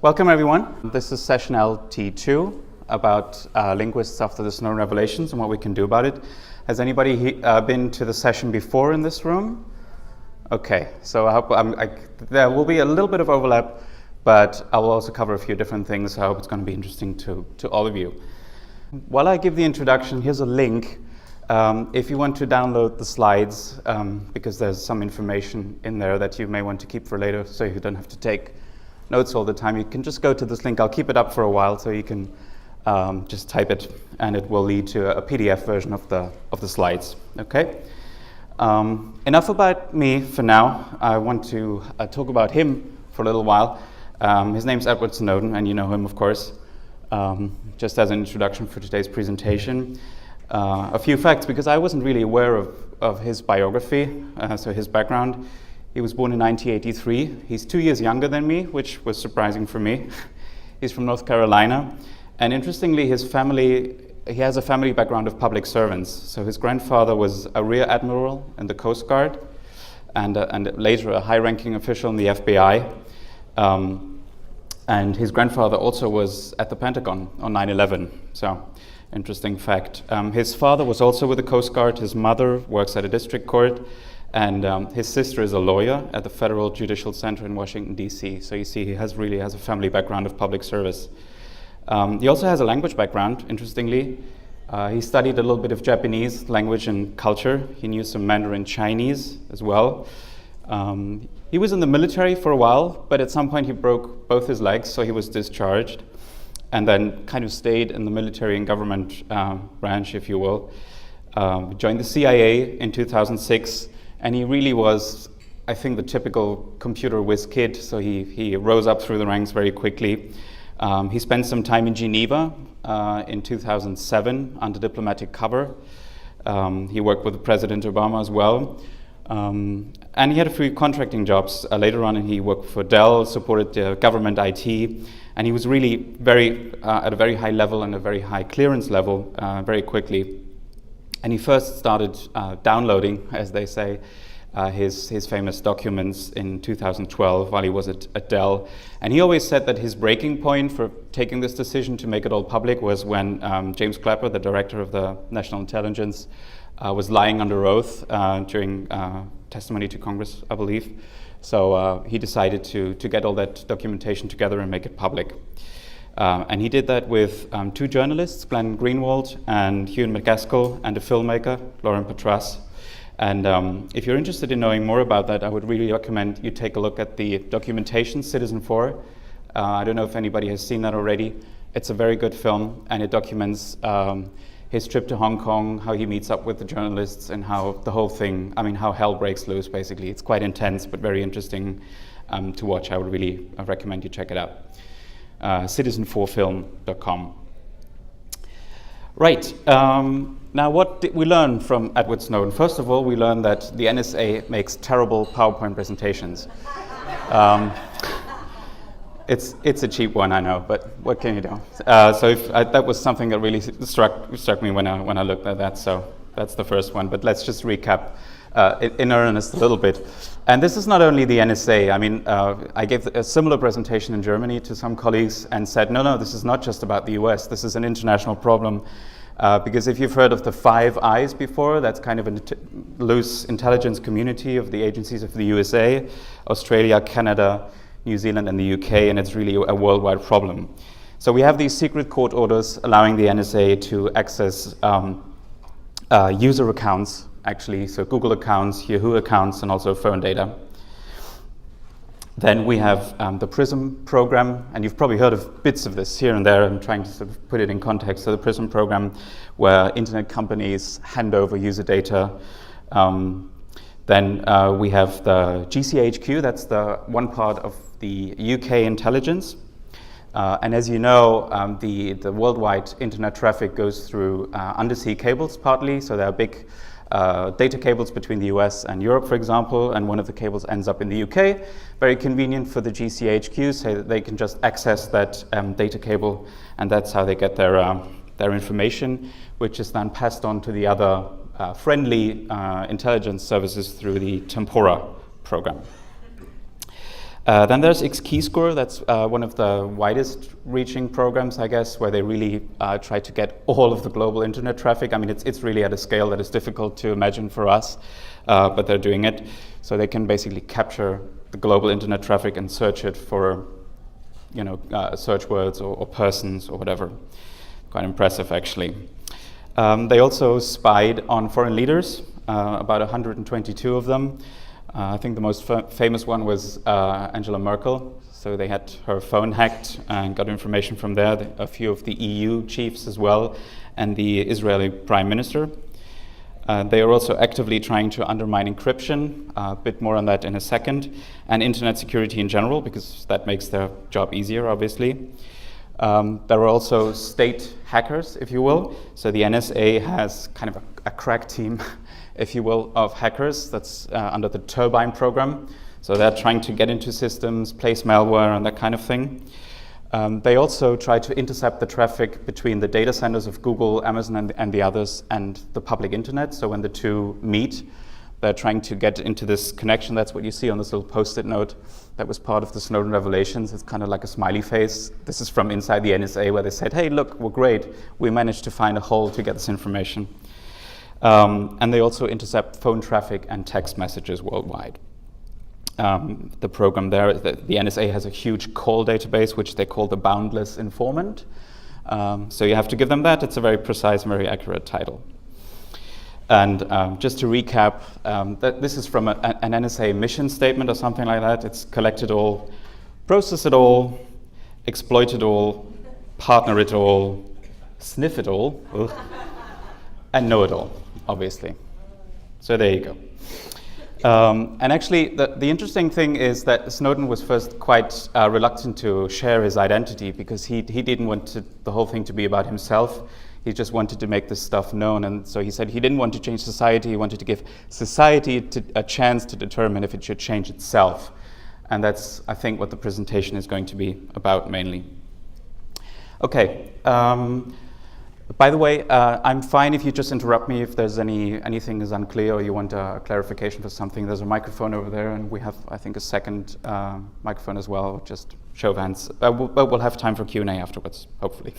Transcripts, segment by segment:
Welcome everyone. This is session LT2 about linguists after the Snowden revelations and what we can do about it. Has anybody been to the session before in this room? Okay, so I hope there will be a little bit of overlap, but I will also cover a few different things. I hope it's going to be interesting to all of you. While I give the introduction, here's a link. If you want to download the slides, because there's some information in there that you may want to keep for later, so you don't have to take notes all the time, you can just go to this link. I'll keep it up for a while, so you can just type it, and it will lead to a PDF version of the slides. Okay. Enough about me for now. I want to talk about him for a little while. His name's Edward Snowden, and you know him, of course. Just as an introduction for today's presentation, a few facts, because I wasn't really aware of his biography, so his background. He was born in 1983. He's 2 years younger than me, which was surprising for me. He's from North Carolina. And interestingly, he has a family background of public servants. So his grandfather was a rear admiral in the Coast Guard, and later a high-ranking official in the FBI. And his grandfather also was at the Pentagon on 9/11. So, interesting fact. His father was also with the Coast Guard. His mother works at a district court. And his sister is a lawyer at the Federal Judicial Center in Washington, D.C. So you see, he really has a family background of public service. He also has a language background, interestingly. He studied a little bit of Japanese language and culture. He knew some Mandarin Chinese as well. He was in the military for a while, but at some point he broke both his legs, so he was discharged, and then kind of stayed in the military and government branch, if you will. Joined the CIA in 2006. And he really was, I think, the typical computer whiz kid, so he rose up through the ranks very quickly. He spent some time in Geneva in 2007 under diplomatic cover. He worked with President Obama as well. And he had a few contracting jobs later on, and he worked for Dell, supported government IT, and he was really at a very high level and a very high clearance level very quickly. And he first started downloading, as they say, his famous documents in 2012 while he was at Dell. And he always said that his breaking point for taking this decision to make it all public was when James Clapper, the director of the National Intelligence, was lying under oath during testimony to Congress, I believe. So he decided to get all that documentation together and make it public. And he did that with two journalists, Glenn Greenwald and Ewan McGaskill, and a filmmaker, Lauren Patras. And if you're interested in knowing more about that, I would really recommend you take a look at the documentation, Citizen4. I don't know if anybody has seen that already. It's a very good film, and it documents his trip to Hong Kong, how he meets up with the journalists, and how the whole thing, how hell breaks loose, basically. It's quite intense, but very interesting to watch. I would really recommend you check it out. Citizen4film.com. Right. Now, what did we learn from Edward Snowden? First of all, we learned that the NSA makes terrible PowerPoint presentations. It's a cheap one, I know, but what can you do? So that was something that really struck me when I looked at that. So that's the first one. But let's just recap in earnest a little bit. And this is not only the NSA. I gave a similar presentation in Germany to some colleagues and said, no, this is not just about the US. This is an international problem. Because if you've heard of the Five Eyes before, that's kind of a loose intelligence community of the agencies of the USA, Australia, Canada, New Zealand, and the UK, and it's really a worldwide problem. So we have these secret court orders allowing the NSA to access user accounts, actually, so Google accounts, Yahoo accounts, and also phone data. Then we have the PRISM program, and you've probably heard of bits of this here and there. I'm trying to sort of put it in context. So the PRISM program, where internet companies hand over user data. Then we have the GCHQ, that's the one part of the UK intelligence. And as you know, the worldwide internet traffic goes through undersea cables partly, so there are big data cables between the US and Europe, for example, and one of the cables ends up in the UK. Very convenient for the GCHQ, so that they can just access that data cable, and that's how they get their information, which is then passed on to the other friendly intelligence services through the Tempora program. Then there's Xkeyscore. That's one of the widest reaching programs, I guess, where they really try to get all of the global internet traffic. I mean, it's really at a scale that is difficult to imagine for us, but they're doing it. So they can basically capture the global internet traffic and search it for, search words or persons or whatever. Quite impressive, actually. They also spied on foreign leaders, about 122 of them. I think the most famous one was Angela Merkel. So they had her phone hacked and got information from there. A few of the EU chiefs as well, and the Israeli prime minister. They are also actively trying to undermine encryption, a bit more on that in a second, and internet security in general, because that makes their job easier, obviously. There are also state hackers, if you will. So the NSA has kind of a crack team, if you will, of hackers that's under the Turbine program. So they're trying to get into systems, place malware, and that kind of thing. They also try to intercept the traffic between the data centers of Google, Amazon, and the others, and the public internet. So when the two meet, they're trying to get into this connection. That's what you see on this little post-it note that was part of the Snowden revelations. It's kind of like a smiley face. This is from inside the NSA, where they said, hey, look, we're great. We managed to find a hole to get this information. And they also intercept phone traffic and text messages worldwide. The program there, the NSA has a huge call database, which they call the Boundless Informant. So you have to give them that. It's a very precise, very accurate title. And just to recap, this is from an NSA mission statement or something like that. It's collect it all, process it all, exploit it all, partner it all, sniff it all, and know it all, obviously. So there you go. And actually, the interesting thing is that Snowden was first quite reluctant to share his identity, because he didn't want the whole thing to be about himself. He just wanted to make this stuff known. And so he said he didn't want to change society. He wanted to give society a chance to determine if it should change itself. And that's, I think, what the presentation is going to be about mainly. Okay. By the way, I'm fine if you just interrupt me if there's anything is unclear or you want a clarification for something. There's a microphone over there, and we have, I think, a second microphone as well. Just show of hands. We'll have time for Q&A afterwards, hopefully.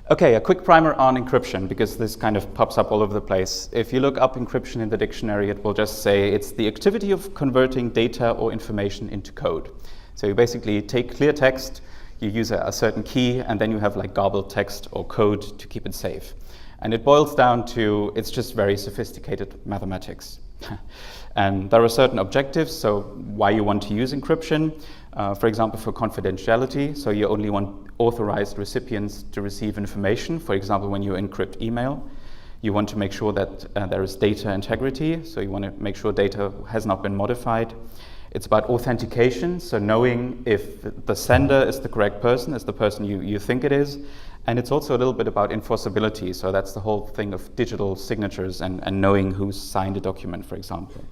Okay, a quick primer on encryption, because this kind of pops up all over the place. If you look up encryption in the dictionary, it will just say it's the activity of converting data or information into code. So you basically take clear text, you use a certain key, and then you have like garbled text or code to keep it safe. And it boils down to, it's just very sophisticated mathematics. And there are certain objectives, so why you want to use encryption. For example, for confidentiality, so you only want authorized recipients to receive information. For example, when you encrypt email, you want to make sure that there is data integrity, so you want to make sure data has not been modified. It's about authentication, so knowing if the sender is the correct person, is the person you think it is. And it's also a little bit about enforceability, so that's the whole thing of digital signatures and knowing who's signed a document, for example.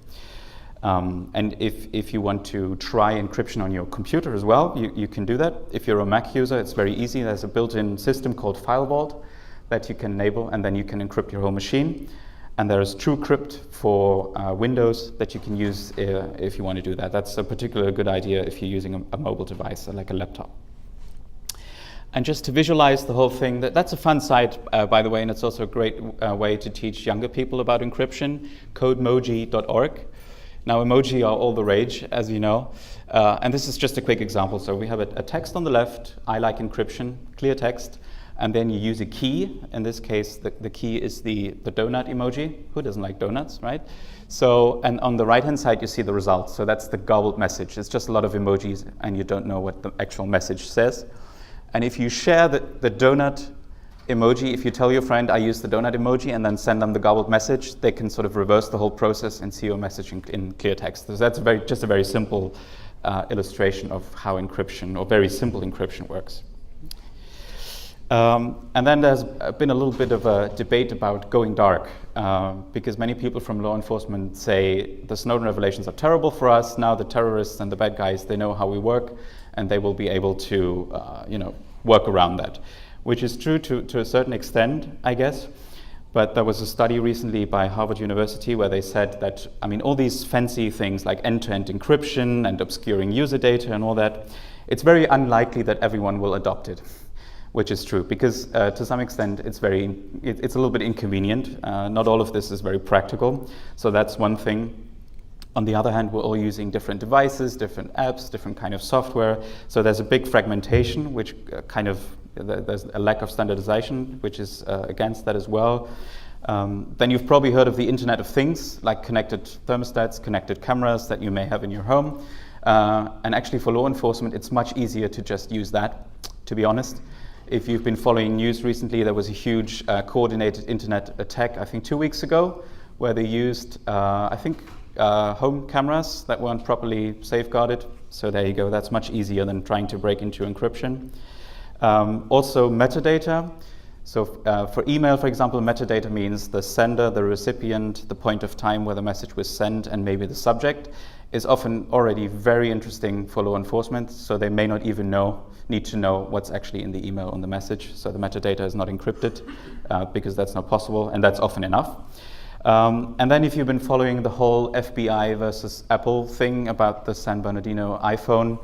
And if you want to try encryption on your computer as well, you can do that. If you're a Mac user, it's very easy. There's a built-in system called File Vault that you can enable, and then you can encrypt your whole machine. And there is TrueCrypt for Windows that you can use if you want to do that. That's a particularly good idea if you're using a mobile device, like a laptop. And just to visualize the whole thing, that's a fun site, by the way, and it's also a great way to teach younger people about encryption, codemoji.org. Now, emoji are all the rage, as you know, and this is just a quick example. So we have a text on the left, I like encryption, clear text, and then you use a key. In this case, the key is the donut emoji. Who doesn't like donuts, right? So, and on the right-hand side, you see the results. So that's the garbled message. It's just a lot of emojis, and you don't know what the actual message says. And if you share the donut emoji, if you tell your friend, I use the donut emoji, and then send them the garbled message, they can sort of reverse the whole process and see your message in clear text. So that's just a very simple illustration of how encryption, or very simple encryption, works. And then there's been a little bit of a debate about going dark, because many people from law enforcement say the Snowden revelations are terrible for us. Now the terrorists and the bad guys, they know how we work, and they will be able to work around that, which is true to a certain extent, I guess. But there was a study recently by Harvard University where they said that, I mean, all these fancy things like end-to-end encryption and obscuring user data and all that, it's very unlikely that everyone will adopt it, which is true, because to some extent it's a little bit inconvenient. Not all of this is very practical, so that's one thing. On the other hand, we're all using different devices, different apps, different kind of software, so there's a big fragmentation, which there's a lack of standardization, which is against that as well. Then you've probably heard of the Internet of Things, like connected thermostats, connected cameras that you may have in your home. And actually for law enforcement, it's much easier to just use that, to be honest. If you've been following news recently, there was a huge coordinated internet attack, I think 2 weeks ago, where they used, home cameras that weren't properly safeguarded. So there you go, that's much easier than trying to break into encryption. Also metadata. So for email, for example, metadata means the sender, the recipient, the point of time where the message was sent, and maybe the subject is often already very interesting for law enforcement, so they may not even need to know what's actually in the email on the message. So the metadata is not encrypted because that's not possible, and that's often enough. And then if you've been following the whole FBI versus Apple thing about the San Bernardino iPhone,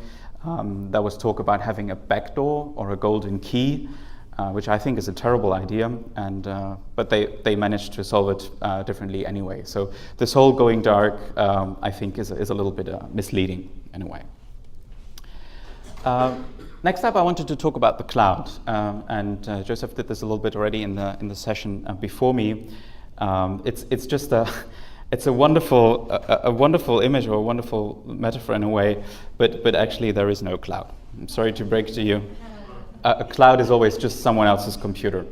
there was talk about having a backdoor or a golden key, which I think is a terrible idea, but they managed to solve it differently anyway. So this whole going dark, I think, is a little bit misleading in a way. Next up, I wanted to talk about the cloud, and Joseph did this a little bit already in the session before me. It's just it's a wonderful image or a wonderful metaphor in a way, but actually there is no cloud. I'm sorry to break to you. A cloud is always just someone else's computer.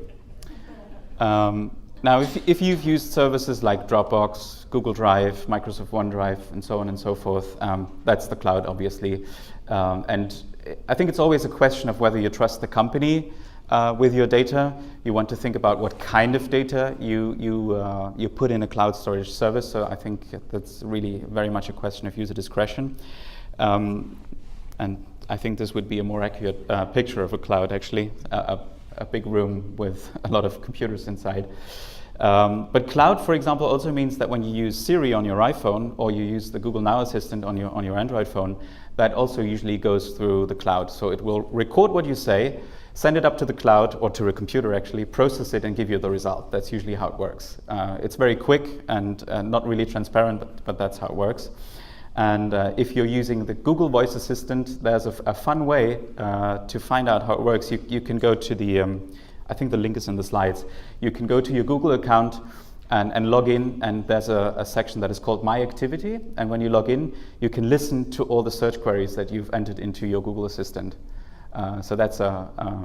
Now, if you've used services like Dropbox, Google Drive, Microsoft OneDrive, and so on and so forth, that's the cloud, obviously. And I think it's always a question of whether you trust the company with your data. You want to think about what kind of data you put in a cloud storage service. So I think that's really very much a question of user discretion. And I think this would be a more accurate picture of a cloud, actually, a big room with a lot of computers inside. But cloud, for example, also means that when you use Siri on your iPhone or you use the Google Now Assistant on your Android phone, that also usually goes through the cloud. So it will record what you say, send it up to the cloud or to a computer, actually, process it and give you the result. That's usually how it works. It's very quick and not really transparent, but that's how it works. And if you're using the Google Voice Assistant, there's a fun way to find out how it works. You can go to the, I think the link is in the slides. You can go to your Google account and log in, and there's a section that is called My Activity. And when you log in, you can listen to all the search queries that you've entered into your Google Assistant. So that's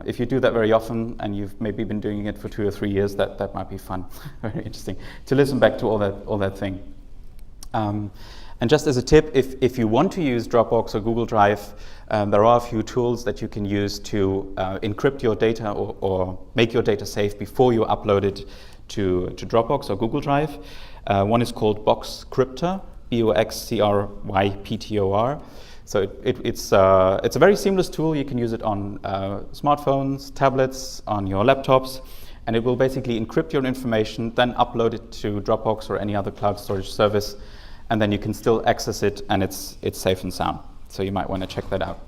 if you do that very often, and you've maybe been doing it for 2 or 3 years, that might be fun, very interesting, to listen back to all that thing. And just as a tip, if you want to use Dropbox or Google Drive, there are a few tools that you can use to encrypt your data or make your data safe before you upload it to Dropbox or Google Drive. One is called Boxcryptor, Boxcryptor. So it's a very seamless tool. You can use it on smartphones, tablets, on your laptops, and it will basically encrypt your information, then upload it to Dropbox or any other cloud storage service, and then you can still access it, and it's safe and sound. So you might want to check that out.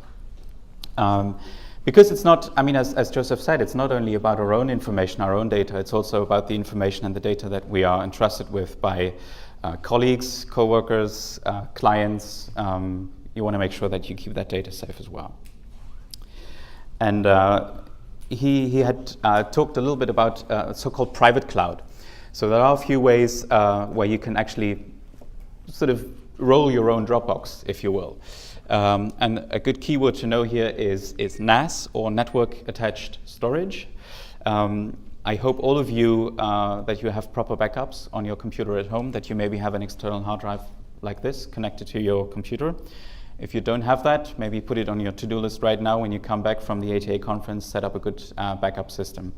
Because it's not, I mean, as Joseph said, it's not only about our own information, our own data, it's also about the information and the data that we are entrusted with by colleagues, co-workers, clients. You want to make sure that you keep that data safe as well. And he had talked a little bit about so-called private cloud. So there are a few ways where you can actually sort of roll your own Dropbox, if you will. And a good keyword to know here is NAS, or Network Attached Storage. I hope all of you that you have proper backups on your computer at home, that you maybe have an external hard drive like this connected to your computer. If you don't have that, maybe put it on your to-do list right now when you come back from the ATA conference, set up a good backup system.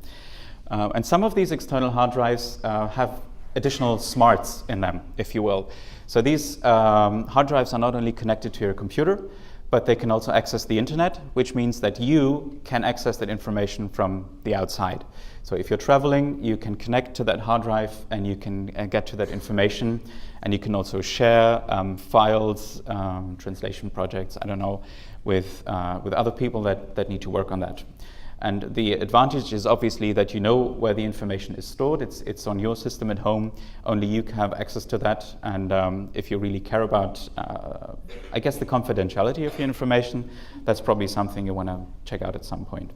And some of these external hard drives have additional smarts in them, if you will. So these hard drives are not only connected to your computer, but they can also access the internet, which means that you can access that information from the outside. So if you're traveling, you can connect to that hard drive and you can get to that information, and you can also share files, translation projects, I don't know, with other people that need to work on that. And the advantage is obviously that you know where the information is stored. It's on your system at home. Only you can have access to that. And if you really care about, I guess, the confidentiality of your information, that's probably something you want to check out at some point.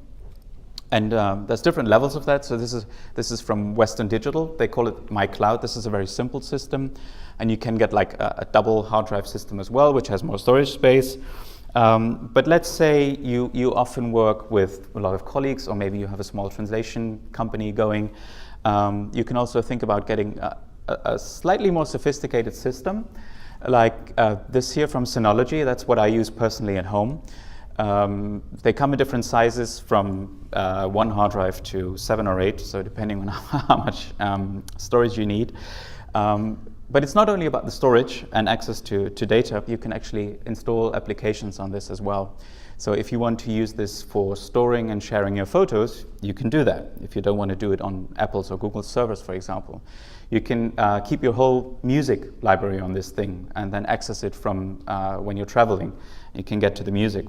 And there's different levels of that. So this is from Western Digital. They call it My Cloud. This is a very simple system. And you can get like a double hard drive system as well, which has more storage space. But let's say you often work with a lot of colleagues, or maybe you have a small translation company going. You can also think about getting a slightly more sophisticated system, like this here from Synology. That's what I use personally at home. They come in different sizes, from 1 hard drive to 7 or 8, so depending on how much storage you need. But it's not only about the storage and access to data. You can actually install applications on this as well. So if you want to use this for storing and sharing your photos, you can do that. If you don't want to do it on Apple's or Google's servers, for example. You can keep your whole music library on this thing and then access it from when you're traveling. You can get to the music.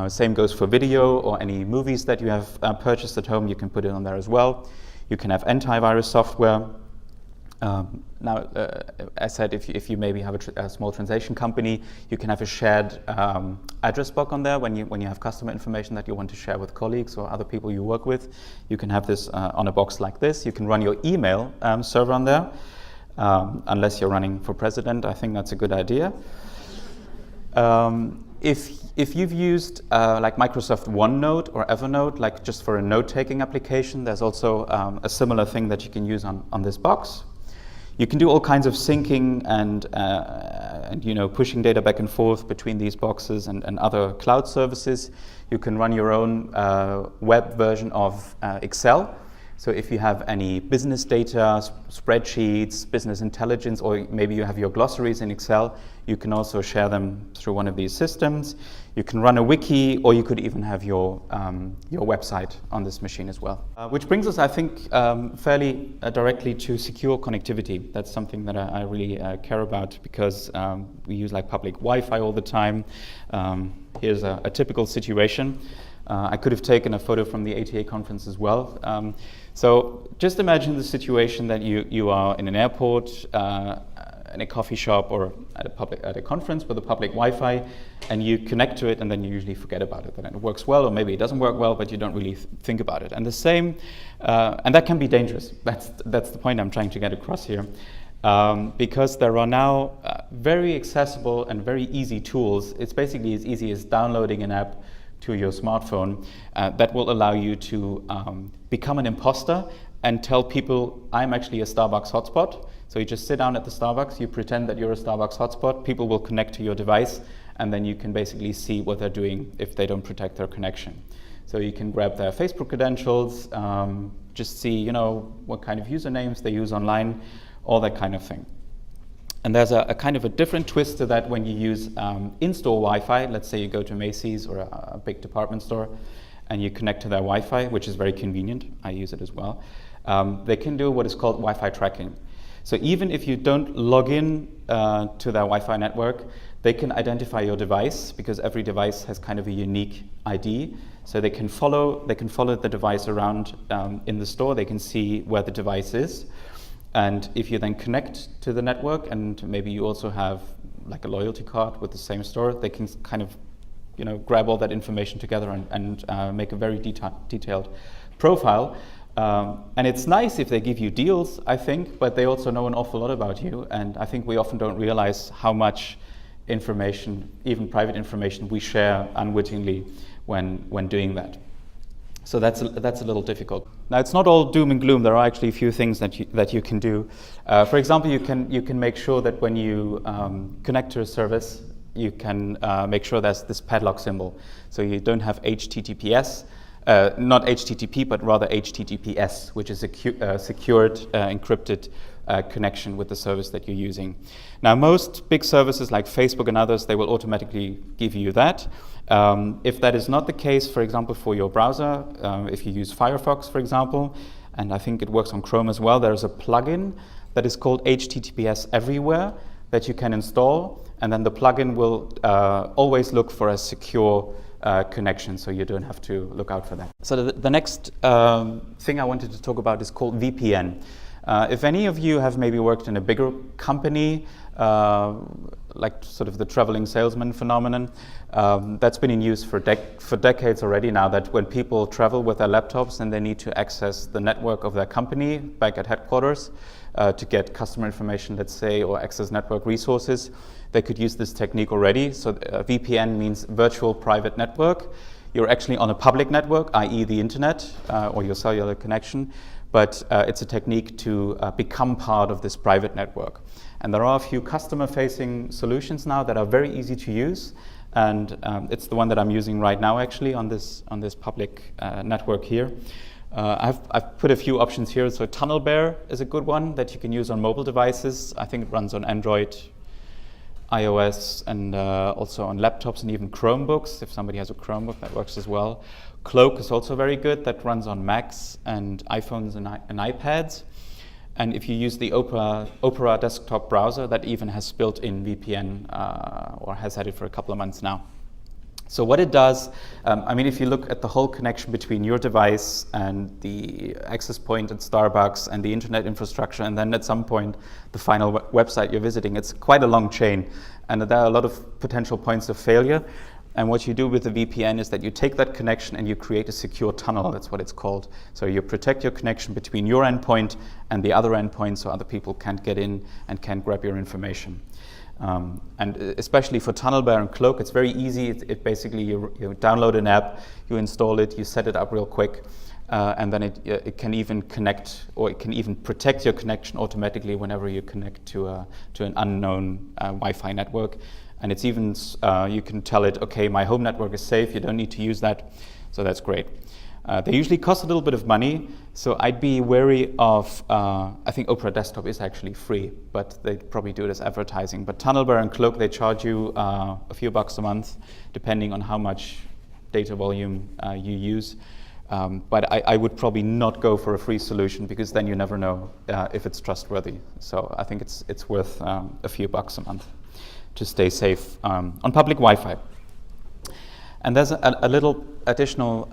Same goes for video or any movies that you have purchased at home. You can put it on there as well. You can have antivirus software. Now, as I said, if you maybe have a small translation company, you can have a shared address book on there when you have customer information that you want to share with colleagues or other people you work with. You can have this on a box like this. You can run your email server on there, unless you're running for president. I think that's a good idea. If you've used like Microsoft OneNote or Evernote, like just for a note-taking application, there's also a similar thing that you can use on this box. You can do all kinds of syncing and pushing data back and forth between these boxes and other cloud services. You can run your own web version of Excel. So if you have any business data, spreadsheets, business intelligence, or maybe you have your glossaries in Excel, you can also share them through one of these systems. You can run a wiki, or you could even have your website on this machine as well. Which brings us, I think, fairly directly to secure connectivity. That's something that I really care about, because we use like public Wi-Fi all the time. Here's a typical situation. I could have taken a photo from the ATA conference as well. So just imagine the situation that you are in an airport, in a coffee shop, or at a conference with a public Wi-Fi, and you connect to it, and then you usually forget about it. Then it works well, or maybe it doesn't work well, but you don't really think about it. And the same, and that can be dangerous. That's the point I'm trying to get across here. Because there are now very accessible and very easy tools. It's basically as easy as downloading an app to your smartphone that will allow you to become an imposter and tell people, I'm actually a Starbucks hotspot. So you just sit down at the Starbucks, you pretend that you're a Starbucks hotspot, people will connect to your device, and then you can basically see what they're doing if they don't protect their connection. So you can grab their Facebook credentials, just see what kind of usernames they use online, all that kind of thing. And there's a kind of a different twist to that when you use in-store Wi-Fi. Let's say you go to Macy's or a big department store and you connect to their Wi-Fi, which is very convenient. I use it as well. They can do what is called Wi-Fi tracking. So even if you don't log in to their Wi-Fi network, they can identify your device, because every device has kind of a unique ID. So they can follow the device around in the store. They can see where the device is. And if you then connect to the network, and maybe you also have like a loyalty card with the same store, they can kind of grab all that information together and make a very detailed profile. And it's nice if they give you deals, I think, but they also know an awful lot about you. And I think we often don't realize how much information, even private information, we share unwittingly when doing that. So that's a little difficult. Now, it's not all doom and gloom. There are actually a few things that you can do. For example, you can make sure that when you connect to a service, you can make sure there's this padlock symbol. So you don't have HTTPS, not HTTP, but rather HTTPS, which is a secured, encrypted connection with the service that you're using. Now, most big services like Facebook and others, they will automatically give you that. If that is not the case, for example, for your browser, if you use Firefox, for example, and I think it works on Chrome as well, there's a plugin that is called HTTPS Everywhere that you can install, and then the plugin will always look for a secure connection, so you don't have to look out for that. So the next thing I wanted to talk about is called VPN. If any of you have maybe worked in a bigger company, like sort of the traveling salesman phenomenon, that's been in use for decades already now, that when people travel with their laptops and they need to access the network of their company back at headquarters to get customer information, let's say, or access network resources, they could use this technique already. So VPN means virtual private network. You're actually on a public network, i.e. the internet or your cellular connection, but it's a technique to become part of this private network. And there are a few customer-facing solutions now that are very easy to use, and it's the one that I'm using right now actually on this public network here. I've put a few options here. So TunnelBear is a good one that you can use on mobile devices. I think it runs on Android, iOS, and also on laptops and even Chromebooks. If somebody has a Chromebook, that works as well. Cloak is also very good. That runs on Macs and iPhones and iPads. And if you use the Opera desktop browser, that even has built-in VPN or has had it for a couple of months now. So what it does, I mean, if you look at the whole connection between your device and the access point at Starbucks and the internet infrastructure, and then at some point the final website you're visiting, it's quite a long chain. And there are a lot of potential points of failure. And what you do with the VPN is that you take that connection and you create a secure tunnel. That's what it's called. So you protect your connection between your endpoint and the other endpoint, so other people can't get in and can't grab your information. And especially for TunnelBear and Cloak, it's very easy. It basically, you download an app, you install it, you set it up real quick, and then it can even connect, or it can even protect your connection automatically whenever you connect to an unknown Wi-Fi network. And it's even, you can tell it, okay, my home network is safe, you don't need to use that, so that's great. They usually cost a little bit of money, so I'd be wary of, I think Opera Desktop is actually free, but they probably do it as advertising. But TunnelBear and Cloak, they charge you a few bucks a month, depending on how much data volume you use. But I would probably not go for a free solution, because then you never know if it's trustworthy. So I think it's worth a few bucks a month to stay safe on public Wi-Fi. And there's a little additional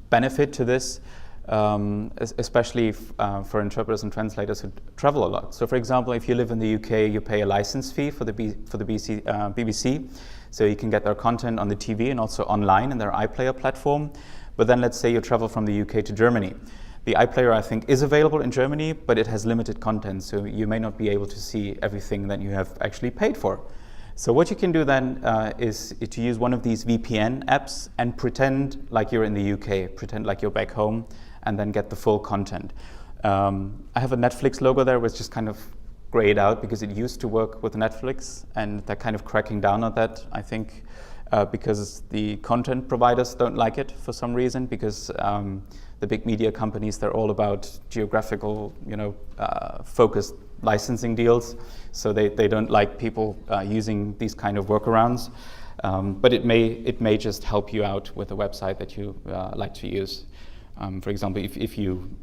benefit to this, especially for interpreters and translators who travel a lot. So for example, if you live in the UK, you pay a license fee for the BBC, so you can get their content on the TV and also online in their iPlayer platform. But then let's say you travel from the UK to Germany. The iPlayer, I think, is available in Germany, but it has limited content, so you may not be able to see everything that you have actually paid for. So what you can do then is to use one of these VPN apps and pretend like you're in the UK, pretend like you're back home, and then get the full content. I have a Netflix logo there, which is kind of grayed out because it used to work with Netflix, and they're kind of cracking down on that, I think, because the content providers don't like it for some reason, because the big media companies, they're all about geographical, focused licensing deals. So they don't like people using these kind of workarounds. But it may just help you out with a website that you like to use. For example, if you,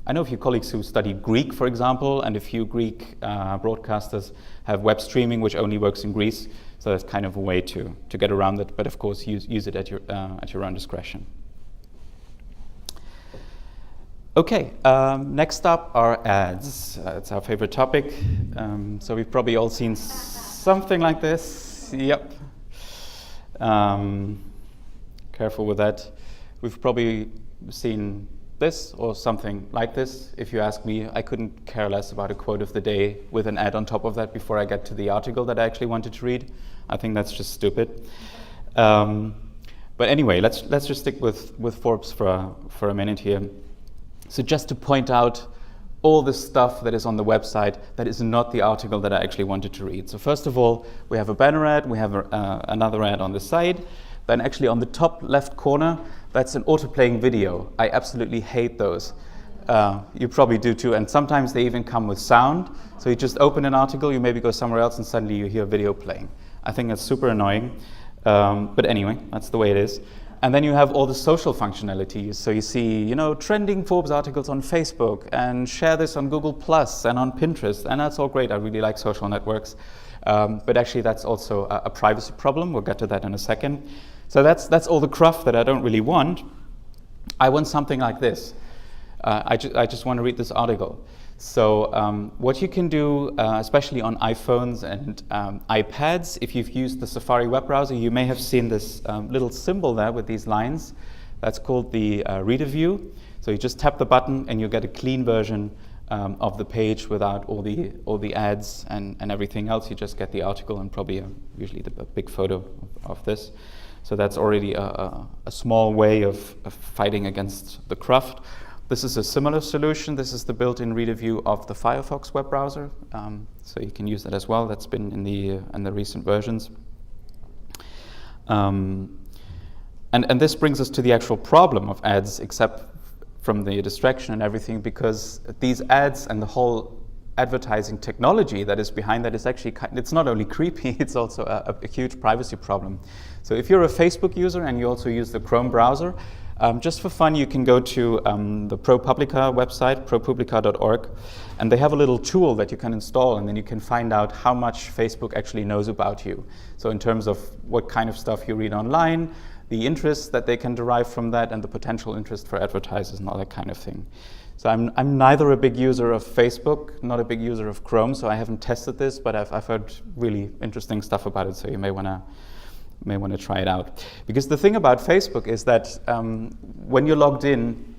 I know a few colleagues who studied Greek, for example, and a few Greek broadcasters have web streaming, which only works in Greece. So that's kind of a way to get around it. But of course, use it at your own discretion. Okay, next up are ads. It's our favorite topic. So we've probably all seen something like this. Yep. Careful with that. We've probably seen this or something like this. If you ask me, I couldn't care less about a quote of the day with an ad on top of that before I get to the article that I actually wanted to read. I think that's just stupid. But anyway, let's just stick with Forbes for a minute here. So just to point out all the stuff that is on the website that is not the article that I actually wanted to read. So first of all, we have a banner ad, we have another ad on the side. Then actually on the top left corner, that's an auto-playing video. I absolutely hate those. You probably do too, and sometimes they even come with sound. So you just open an article, you maybe go somewhere else, and suddenly you hear video playing. I think that's super annoying, but anyway, that's the way it is. And then you have all the social functionalities. So you see, trending Forbes articles on Facebook, and share this on Google Plus and on Pinterest, and that's all great. I really like social networks, but actually that's also a privacy problem. We'll get to that in a second. So that's all the cruff that I don't really want. I want something like this. I just want to read this article. So what you can do, especially on iPhones and iPads, if you've used the Safari web browser, you may have seen this little symbol there with these lines. That's called the reader view. So you just tap the button and you get a clean version of the page without all the ads and everything else. You just get the article and probably usually a big photo of this. So that's already a small way of fighting against the cruft. This is a similar solution. This is the built-in reader view of the Firefox web browser, so you can use that as well. That's been in the recent versions. And this brings us to the actual problem of ads, except from the distraction and everything, because these ads and the whole advertising technology that is behind that is actually, it's not only creepy, it's also a huge privacy problem. So if you're a Facebook user and you also use the Chrome browser, just for fun, you can go to the ProPublica website, propublica.org, and they have a little tool that you can install, and then you can find out how much Facebook actually knows about you. So in terms of what kind of stuff you read online, the interest that they can derive from that, and the potential interest for advertisers and all that kind of thing. So I'm neither a big user of Facebook, not a big user of Chrome, so I haven't tested this, but I've heard really interesting stuff about it, so you may want to try it out. Because the thing about Facebook is that when you're logged in,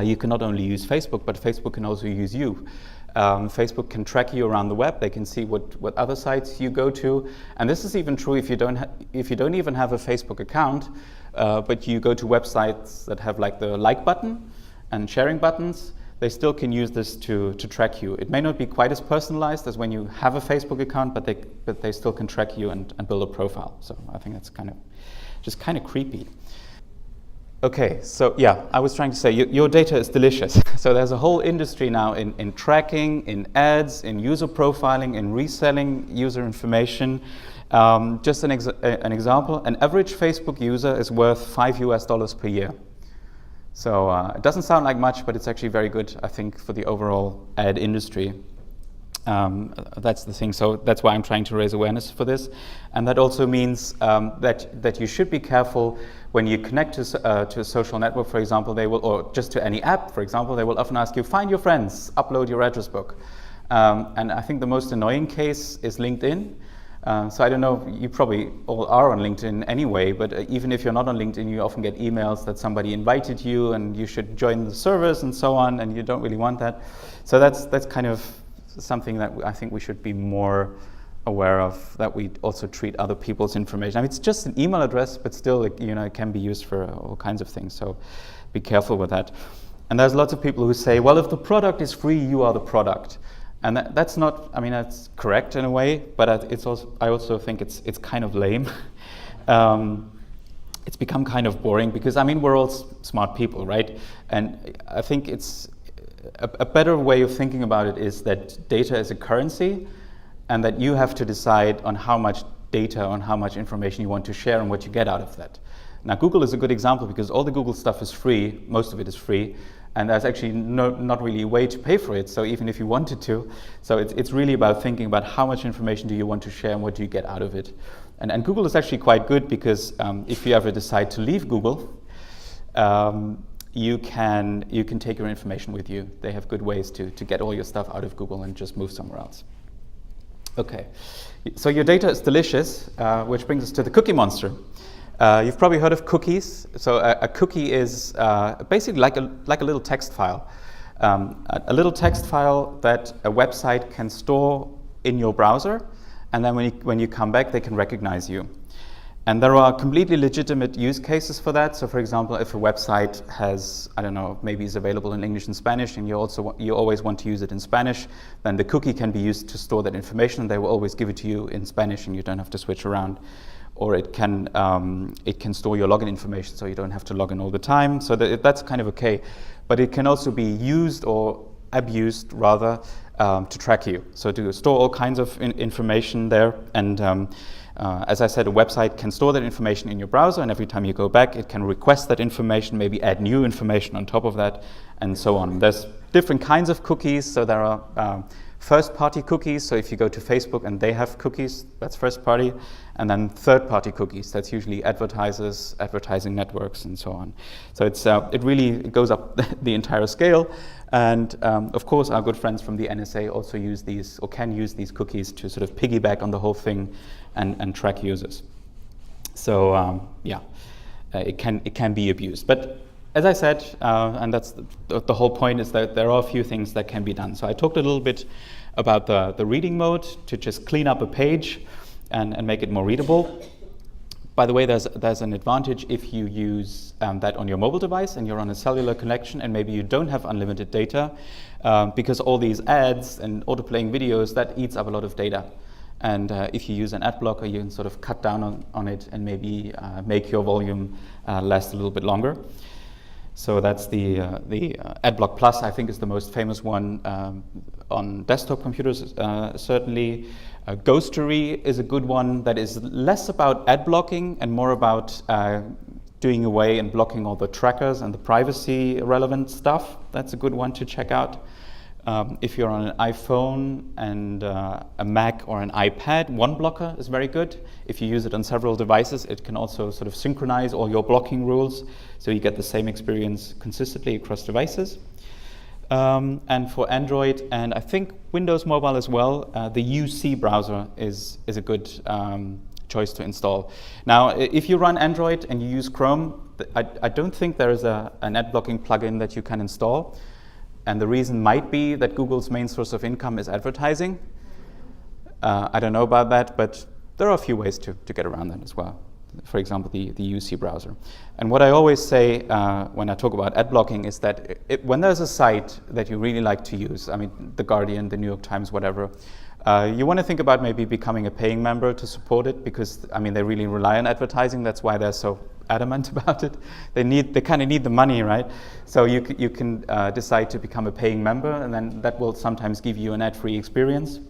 you can not only use Facebook, but Facebook can also use you. Facebook can track you around the web. They can see what other sites you go to, and this is even true if you don't even have a Facebook account, but you go to websites that have like the like button and sharing buttons. They still can use this to track you. It may not be quite as personalized as when you have a Facebook account, but they still can track you and build a profile. So I think that's just kind of creepy. Okay, so yeah, I was trying to say your data is delicious. So there's a whole industry now in tracking, in ads, in user profiling, in reselling user information. Just an example, an average Facebook user is worth $5 per year. So it doesn't sound like much, but it's actually very good, I think, for the overall ad industry. That's the thing. So that's why I'm trying to raise awareness for this. And that also means that you should be careful when you connect to a social network, for example, or just to any app, for example, they will often ask you, find your friends, upload your address book. And I think the most annoying case is LinkedIn. So I don't know, you probably all are on LinkedIn anyway, but even if you're not on LinkedIn, you often get emails that somebody invited you and you should join the service and so on, and you don't really want that. So that's kind of something that I think we should be more aware of, that we also treat other people's information. I mean, it's just an email address, but still, it can be used for all kinds of things, so be careful with that. And there's lots of people who say, well, if the product is free, you are the product. And that's not, I mean, that's correct in a way, but I also think it's kind of lame. It's become kind of boring because, I mean, we're all smart people, right? And I think it's a better way of thinking about it is that data is a currency, and that you have to decide on how much data, on how much information you want to share and what you get out of that. Now, Google is a good example because all the Google stuff is free, most of it is free, and there's actually not really a way to pay for it, so even if you wanted to. So it's really about thinking about how much information do you want to share and what do you get out of it. And Google is actually quite good because if you ever decide to leave Google, you can take your information with you. They have good ways to get all your stuff out of Google and just move somewhere else. Okay, so your data is delicious, which brings us to the cookie monster. You've probably heard of cookies. So a cookie is basically like a little text file. A little text file that a website can store in your browser, and then when you come back, they can recognize you. And there are completely legitimate use cases for that. So for example, if a website has, I don't know, maybe is available in English and Spanish, and you always want to use it in Spanish, then the cookie can be used to store that information. They will always give it to you in Spanish, and you don't have to switch around. or it can store your login information so you don't have to log in all the time. So that's kind of okay. But it can also be used or abused rather to track you. So to store all kinds of information there. And as I said, a website can store that information in your browser, and every time you go back, it can request that information, maybe add new information on top of that, and so on. There's different kinds of cookies. So there are first-party cookies. So if you go to Facebook and they have cookies, that's first-party. And then third-party cookies. That's usually advertisers, advertising networks, and so on. So it really goes up the entire scale. And of course, our good friends from the NSA also use these, or can use these cookies to sort of piggyback on the whole thing and track users. So it can be abused. But as I said, and that's the whole point, is that there are a few things that can be done. So I talked a little bit about the reading mode, to just clean up a page and make it more readable. By the way, there's an advantage if you use that on your mobile device and you're on a cellular connection and maybe you don't have unlimited data, because all these ads and autoplaying videos, that eats up a lot of data. And if you use an ad blocker, you can sort of cut down on it and maybe make your volume last a little bit longer. So that's the AdBlock Plus, I think, is the most famous one on desktop computers, certainly. Ghostery is a good one that is less about ad blocking and more about doing away and blocking all the trackers and the privacy relevant stuff. That's a good one to check out. If you're on an iPhone and a Mac or an iPad, OneBlocker is very good. If you use it on several devices, it can also sort of synchronize all your blocking rules, so you get the same experience consistently across devices. And for Android and I think Windows Mobile as well, the UC browser is a good choice to install. Now, if you run Android and you use Chrome, I don't think there is an ad blocking plugin that you can install. And the reason might be that Google's main source of income is advertising. I don't know about that, but there are a few ways to get around that as well. For example, the UC browser. And what I always say when I talk about ad blocking is that when there's a site that you really like to use, I mean, The Guardian, The New York Times, whatever, you want to think about maybe becoming a paying member to support it, because, I mean, they really rely on advertising. That's why they're so adamant about it. They kind of need the money, right? So you can decide to become a paying member, and then that will sometimes give you an ad-free experience.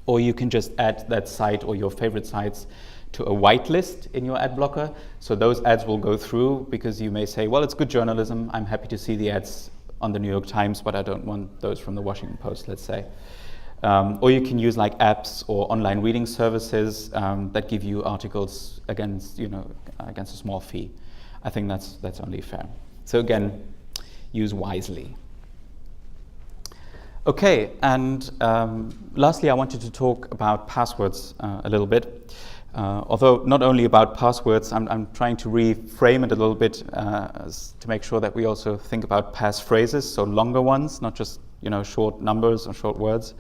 Or you can just add that site or your favorite sites to a whitelist in your ad blocker. So those ads will go through, because you may say, well, it's good journalism. I'm happy to see the ads on the New York Times, but I don't want those from the Washington Post, let's say. Or you can use like apps or online reading services that give you articles against a small fee. I think that's only fair. So again, use wisely. Okay, and lastly, I wanted to talk about passwords a little bit. Although not only about passwords, I'm trying to reframe it a little bit to make sure that we also think about passphrases, so longer ones, not just short numbers or short words.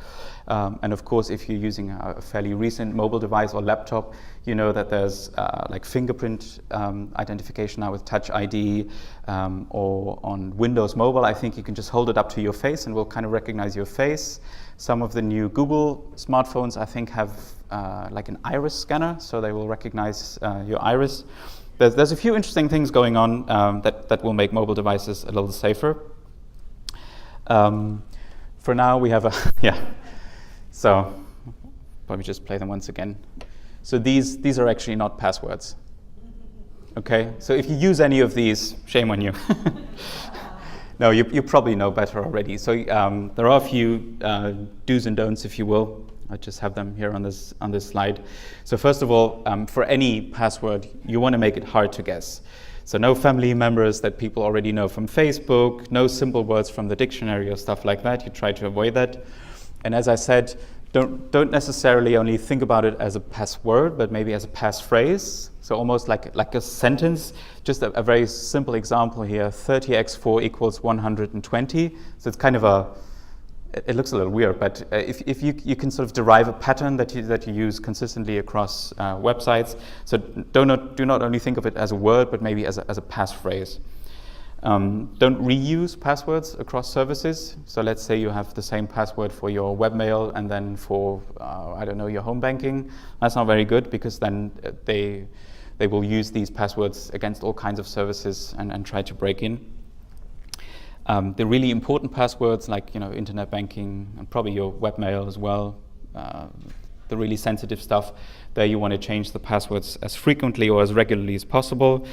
And of course, if you're using a fairly recent mobile device or laptop, you know that there's like fingerprint identification now with Touch ID, or on Windows Mobile, I think you can just hold it up to your face and will kind of recognize your face. Some of the new Google smartphones, I think, have like an iris scanner, so they will recognize your iris. There's a few interesting things going on that will make mobile devices a little safer. For now, we have So let me just play them once again. So these are actually not passwords. Okay, so if you use any of these, shame on you. No, you probably know better already. So there are a few do's and don'ts, if you will. I just have them here on this slide. So first of all, for any password, you want to make it hard to guess. So no family members that people already know from Facebook, no simple words from the dictionary or stuff like that. You try to avoid that. And as I said, don't necessarily only think about it as a password, but maybe as a passphrase. So almost like a sentence. Just a very simple example here: 30x4 equals 120. So it's kind of it looks a little weird, but if you can sort of derive a pattern that you use consistently across websites. So do not only think of it as a word, but maybe as a passphrase. Don't reuse passwords across services. So let's say you have the same password for your webmail and then for, I don't know, your home banking. That's not very good, because then they will use these passwords against all kinds of services and try to break in. The really important passwords, like internet banking and probably your webmail as well, the really sensitive stuff, there you want to change the passwords as frequently or as regularly as possible.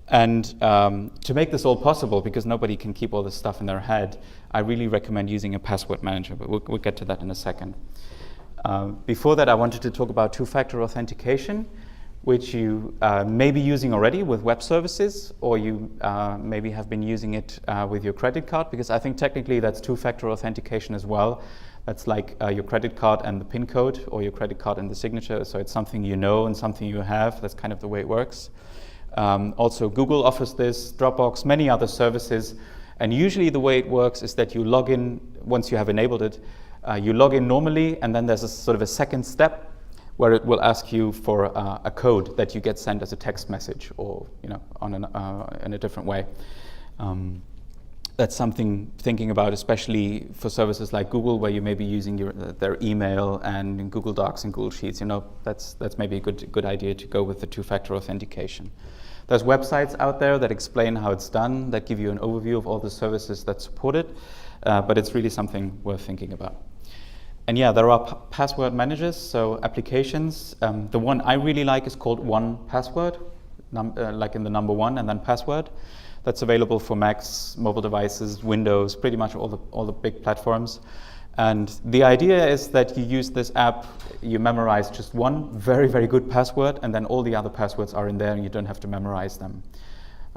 And to make this all possible, because nobody can keep all this stuff in their head, I really recommend using a password manager, but we'll get to that in a second. Before that, I wanted to talk about two-factor authentication, which you may be using already with web services, or you maybe have been using it with your credit card, because I think technically that's two-factor authentication as well. That's like your credit card and the PIN code, or your credit card and the signature, so it's something you know and something you have. That's kind of the way it works. Also, Google offers this, Dropbox, many other services, and usually the way it works is that you log in, once you have enabled it, you log in normally, and then there's a sort of a second step where it will ask you for a code that you get sent as a text message, or on in a different way. That's something thinking about, especially for services like Google, where you may be using their email and Google Docs and Google Sheets. That's maybe a good idea to go with the two-factor authentication. There's websites out there that explain how it's done, that give you an overview of all the services that support it, but it's really something worth thinking about. And yeah, there are password managers, so applications. The one I really like is called 1Password, like in the number 1 and then password. That's available for Macs, mobile devices, Windows, pretty much all the big platforms. And the idea is that you use this app, you memorize just one very, very good password, and then all the other passwords are in there and you don't have to memorize them.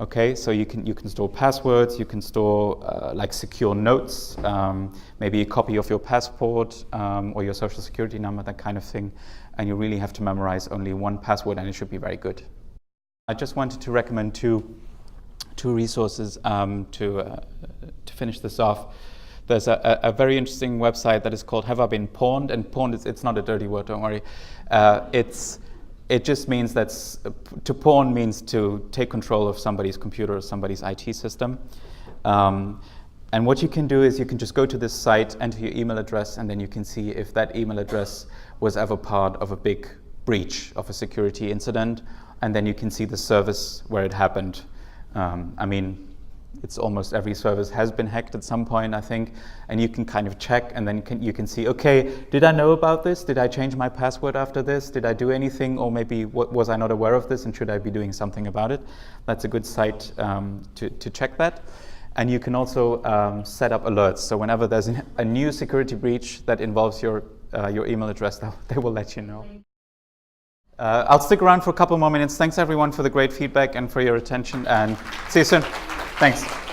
Okay, so you can store passwords, you can store like secure notes, maybe a copy of your passport or your social security number, that kind of thing. And you really have to memorize only one password, and it should be very good. I just wanted to recommend two resources to finish this off. There's a very interesting website that is called Have I Been Pawned? And pawned, it's not a dirty word, don't worry. It just means to pawn means to take control of somebody's computer or somebody's IT system. And what you can do is you can just go to this site, enter your email address, and then you can see if that email address was ever part of a big breach of a security incident, and then you can see the service where it happened. I mean, it's almost every service has been hacked at some point, I think, and you can kind of check, and then you can see, okay, did I know about this? Did I change my password after this? Did I do anything? Or maybe was I not aware of this, and should I be doing something about it? That's a good site to check that. And you can also set up alerts. So whenever there's a new security breach that involves your email address, they will let you know. I'll stick around for a couple more minutes. Thanks everyone for the great feedback and for your attention, and see you soon. Thanks.